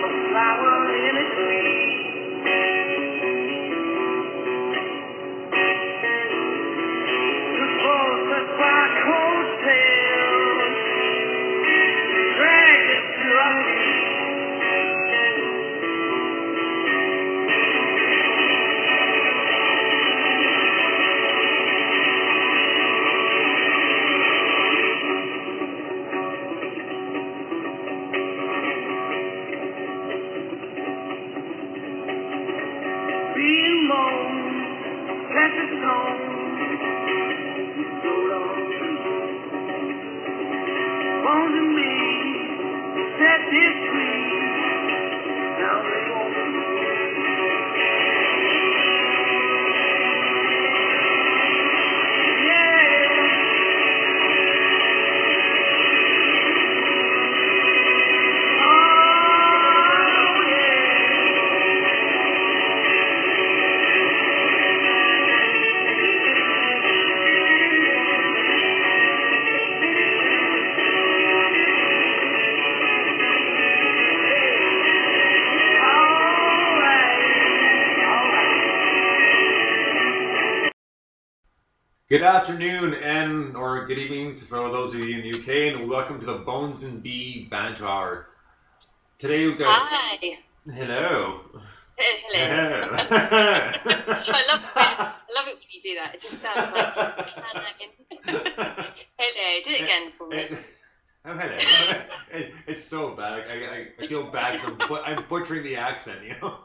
I'm a flower in a tree. The force of my coattails drag us to our feet. Being moan, catch a tone, roll on through. Bones and me, set this free. Now they won't Good afternoon or good evening for those of you in the UK, and welcome to the Bones and B Banter Hour. Today we've got... Hi. Hello. Hello. Hello. I love it when you do that. It just sounds like... Hello. Do it again for me. Oh, hello. It's so bad. I feel bad because I'm butchering the accent, you know?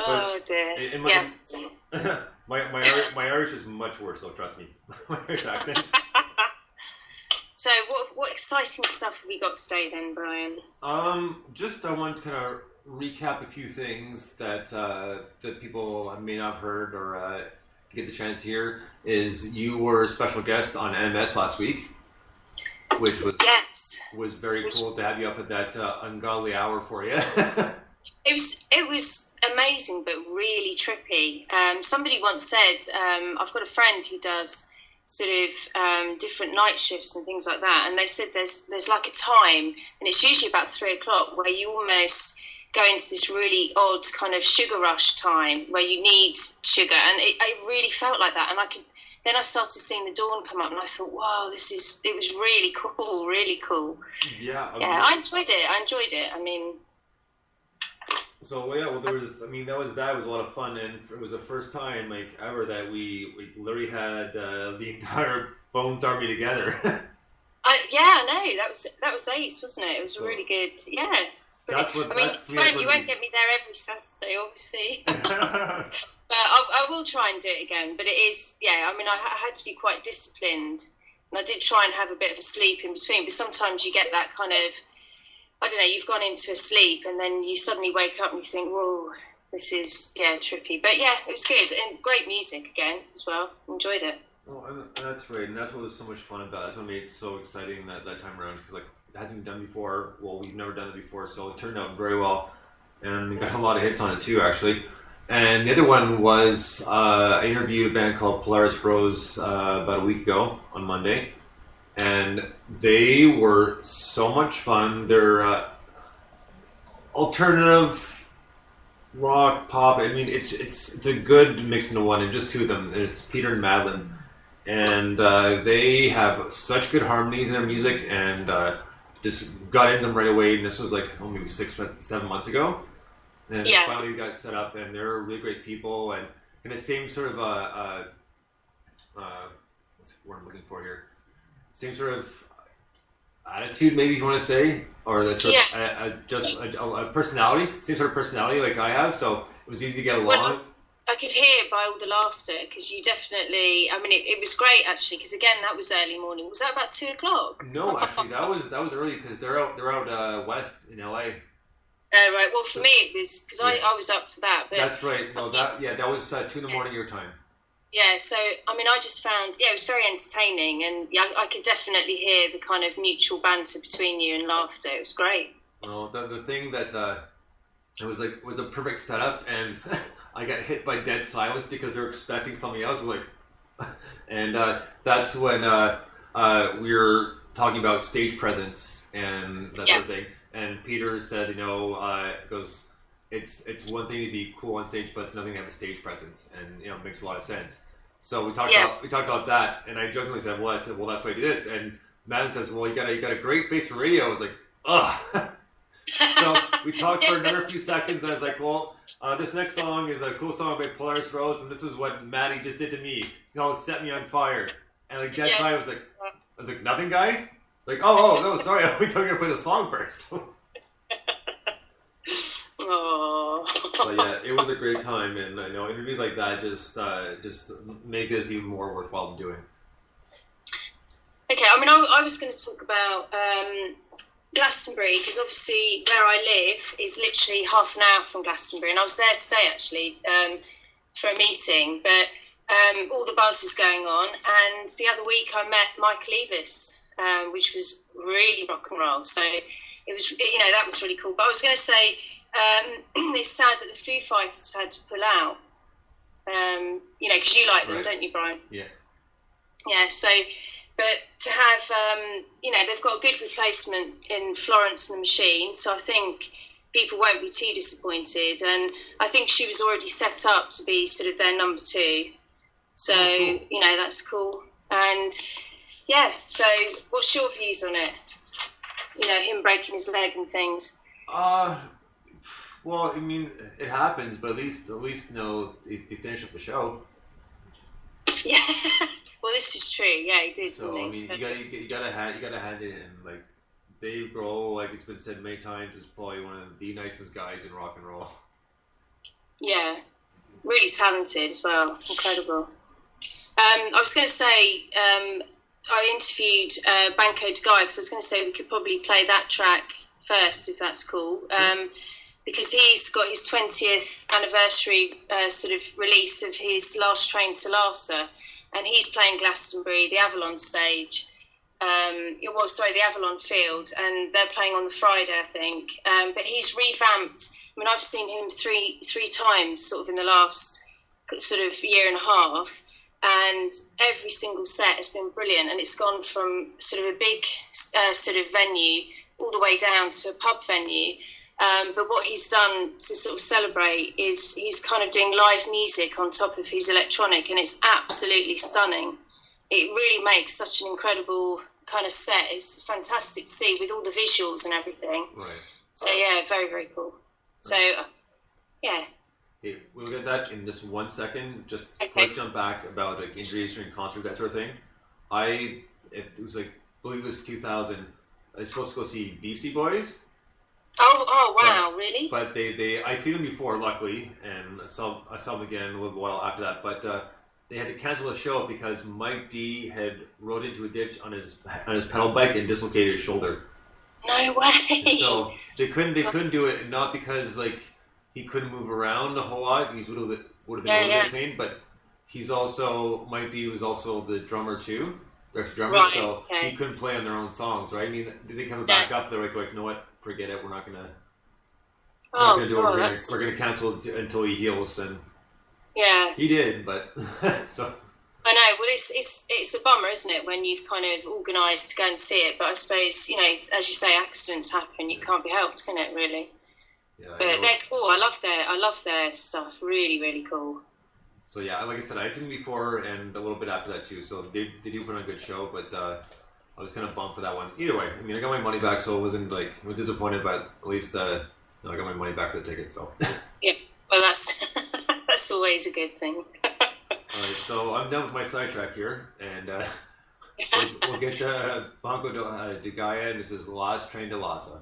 Oh, dear. My Irish is much worse, though, trust me. My Irish accent. So, what exciting stuff have we got today then, Brian? I want to kind of recap a few things that people may not have heard or get the chance to hear. Is you were a special guest on NMS last week, which was very cool to have you up at that ungodly hour for you. It was amazing, but really trippy. Somebody once said, I've got a friend who does sort of different night shifts and things like that, and they said there's like a time, and it's usually about 3:00, where you almost go into this really odd kind of sugar rush time where you need sugar, and it really felt like that. And then I started seeing the dawn come up, and I thought, wow, it was really cool, really cool. Yeah, I enjoyed it. I mean. So yeah, well, that was a lot of fun, and it was the first time ever that we literally had the entire Bones Army together. I know that was ace, wasn't it? It was really good. Yeah. That's what. You won't get me there every Saturday, obviously. But I will try and do it again. But it is, I mean, I had to be quite disciplined, and I did try and have a bit of a sleep in between. But sometimes you get that kind of, I don't know, you've gone into a sleep and then you suddenly wake up and you think, whoa, this is, trippy. But yeah, it was good. And great music again as well. Enjoyed it. Oh, and that's great. And that's what was so much fun about it. That's what made it so exciting that time around. Because it hasn't been done before. Well, we've never done it before. So it turned out very well. And we got a lot of hits on it too, actually. And the other one was, I interviewed a band called Polaris Rose about a week ago on Monday. And they were so much fun. They're alternative rock, pop. I mean, it's a good mix into one, and just two of them. There's Peter and Madeline, and they have such good harmonies in their music, and just got in them right away. And this was maybe 7 months ago, and finally got set up. And they're really great people, and in the same sort of what's the word I'm looking for here? Same sort of attitude, maybe you want to say, or the sort of a personality, same sort of personality like I have. So it was easy to get along. Well, I could hear it by all the laughter, because you definitely. I mean, it was great actually, because again that was early morning. Was that about 2:00? No, actually that was early, because they're out west in LA. Right. Well, for me it was because I was up for that. But that's right. No, that was 2 a.m. your time. Yeah, so, I mean, I just found, it was very entertaining, and I could definitely hear the kind of mutual banter between you and laughter. It was great. Well, the thing that it was a perfect setup, and I got hit by dead silence because they were expecting something else. And that's when we were talking about stage presence and that sort of thing. And Peter said, goes, it's one thing to be cool on stage, but it's nothing to have a stage presence, and it makes a lot of sense. So we talked about that, and I jokingly said, well, that's why I do this. And Madeline says, well, you got a great face for radio. I was like, ugh. So we talked for another few seconds, and I was like, well, this next song is a cool song by Polaris Rose, and this is what Maddie just did to me. It's called Set Me on Fire. And like that side, I was like, nothing, guys? Like, no, sorry, we thought you were going to play the song first. But yeah, it was a great time, and I know interviews like that just make this even more worthwhile doing. Okay, I mean, I was going to talk about Glastonbury, because obviously where I live is literally half an hour from Glastonbury, and I was there today actually for a meeting, but all the buzz is going on, and the other week I met Michael Eavis, which was really rock and roll, so it was, that was really cool. But I was going to say, it's sad that the Foo Fighters have had to pull out, because you like them, don't you, Brian? Yeah. Yeah, so, but to have, they've got a good replacement in Florence and the Machine, so I think people won't be too disappointed, and I think she was already set up to be sort of their number 2, so, cool. That's cool. And, yeah, so what's your views on it? Him breaking his leg and things. Well, I mean, it happens, but at least he finished up the show. Yeah. Well, this is true. Yeah, he did. So I mean, you gotta hand it in. Like Dave Grohl, like it's been said many times, is probably one of the nicest guys in rock and roll. Yeah, really talented as well. Incredible. I was going to say, I interviewed Banco de Guy, because I was going to say we could probably play that track first, if that's cool. Because he's got his 20th anniversary sort of release of his Last Train to Larsa, and he's playing Glastonbury, the Avalon stage. The Avalon Field, and they're playing on the Friday, I think. But he's revamped. I mean, I've seen him three times, sort of in the last sort of year and a half, and every single set has been brilliant. And it's gone from sort of a big sort of venue all the way down to a pub venue. But what he's done to sort of celebrate is he's kind of doing live music on top of his electronic, and it's absolutely stunning. It really makes such an incredible kind of set. It's fantastic to see with all the visuals and everything. Right. So yeah, very, very cool. So, yeah. Okay, we'll get that in just 1 second. Just quick jump back about like injuries during concert, that sort of thing. It was like, I believe it was 2000. I was supposed to go see Beastie Boys. Oh wow, really? But I seen them before, luckily, and I saw them again a little while after that. But they had to cancel the show because Mike D had rode into a ditch on his pedal bike and dislocated his shoulder. No way. So they couldn't do it, not because like he couldn't move around a whole lot. He would have been a little bit in pain, but Mike D was also the drummer too. There's drummer, right, so he couldn't play on their own songs, right? I mean, they come back up. They're like, you know what? Forget it. We're not gonna do it. We're gonna cancel it until he heals. And yeah, he did, but so. I know. Well, it's a bummer, isn't it, when you've kind of organised to go and see it? But I suppose, as you say, accidents happen. You can't be helped, can it? Really. Yeah, but they're cool. I love their stuff. Really, really cool. So yeah, like I said, I'd seen them before and a little bit after that too. So they do put on a good show, but I was kind of bummed for that one. Either way, I mean, I got my money back, so I wasn't I was disappointed, but at least I got my money back for the ticket. So yeah, well that's always a good thing. All right, so I'm done with my sidetrack here, and we'll get to Banco de Gaia, and this is Last Train to Lhasa.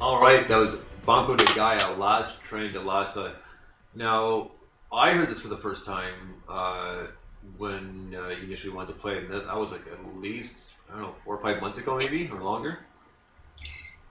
All right, that was Banco de Gaia, Last Train to Lhasa. Now, I heard this for the first time when you initially wanted to play it. And that was like at least, I don't know, 4 or 5 months ago maybe, or longer?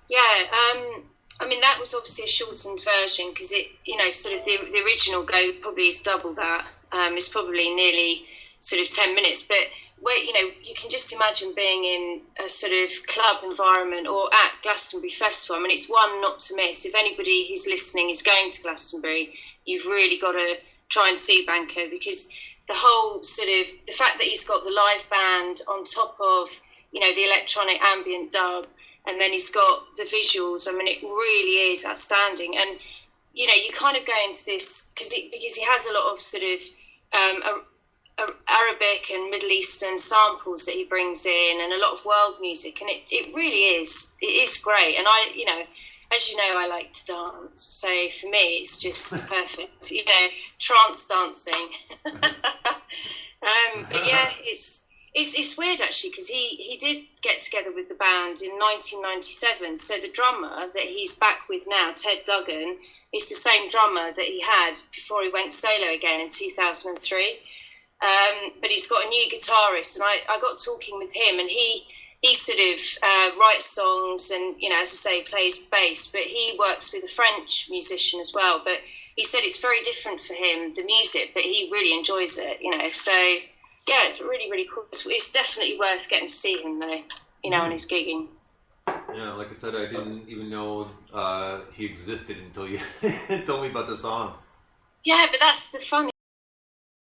Yeah, I mean, that was obviously a shortened version because it, sort of the original Go probably is double that. It's probably nearly sort of 10 minutes, but where, you can just imagine being in a sort of club environment or at Glastonbury Festival. I mean, it's one not to miss. If anybody who's listening is going to Glastonbury, you've really got to try and see Banco, because the whole sort of, the fact that he's got the live band on top of, the electronic ambient dub, and then he's got the visuals. I mean, it really is outstanding. And, you kind of go into this because he has a lot of sort of Arabic and Middle Eastern samples that he brings in, and a lot of world music, and it really is great. And I, as you know, I like to dance, so for me it's just perfect, trance dancing. But yeah, it's weird actually, because he did get together with the band in 1997, so the drummer that he's back with now, Ted Duggan, is the same drummer that he had before he went solo again in 2003. But he's got a new guitarist, and I got talking with him, and he sort of writes songs and, as I say, plays bass, but he works with a French musician as well. But he said it's very different for him, the music, but he really enjoys it, So, yeah, it's really, really cool. It's definitely worth getting to see him, though, on his gigging. Yeah, like I said, I didn't even know he existed until you told me about the song. Yeah, but that's the fun.